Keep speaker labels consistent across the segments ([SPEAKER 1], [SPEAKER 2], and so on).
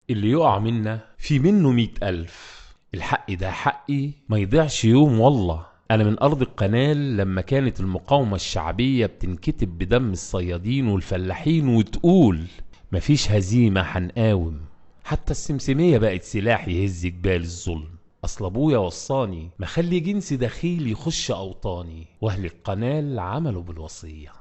[SPEAKER 1] اللي يقع منا في منه 100,000. الحق ده حقي ما يضيعش يوم والله. أنا من أرض القناة لما كانت المقاومة الشعبية بتنكتب بدم الصيادين والفلاحين وتقول مفيش هزيمة هنقاوم. حتى السمسمية بقت سلاح يهز جبال الظلم. أصل أبويا وصاني مخلي جنس دخيل يخش أوطاني، وأهل القناة عملوا بالوصية.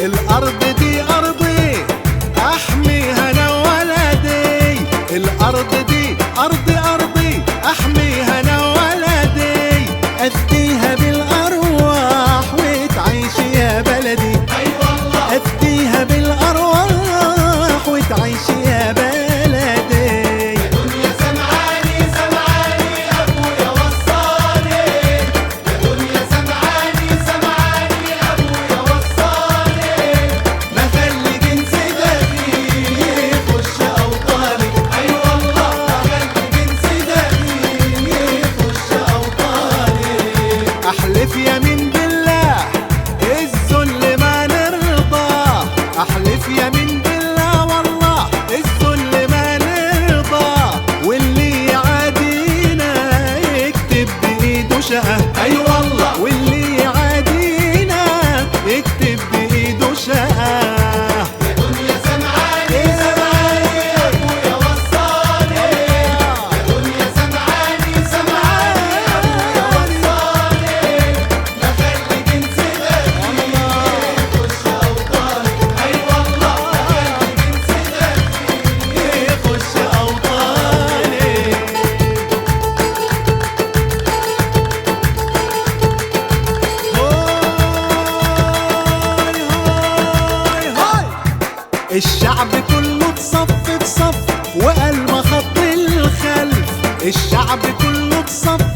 [SPEAKER 2] الأرض دي أرضي أحميها أنا وولدي، أفديها بالأرواح وتعيش يا بلدي. أي والله أفديها بالأرواح وتعيش يا بلدي. يا دنيا سمعاني سمعاني أبويا وصاني، يا دنيا سمعاني سمعاني أبويا وصاني، ما خلي جنس دمي يخش أوطاني. أي والله ما خلي جنس دمي يخش أوطاني. أحلف يمين بالله الذل ما نرضى، أحلف يمين بالله والله الذل ما نرضى، واللي يعادينا يكتب بإيده شقة. أي والله واللي يعادينا يكتب بإيده شقة. يا دنيا سمعاني سمعاني أبويا وصاني، يا دنيا سمعاني سمعاني أبويا وصاني، ما خلي جنس دمي يخش أوطاني. أي والله ما خلي جنس دمي يخش أوطاني. الشعب كله اتصف وقال ما خط الخلف، الشعب كله اتصف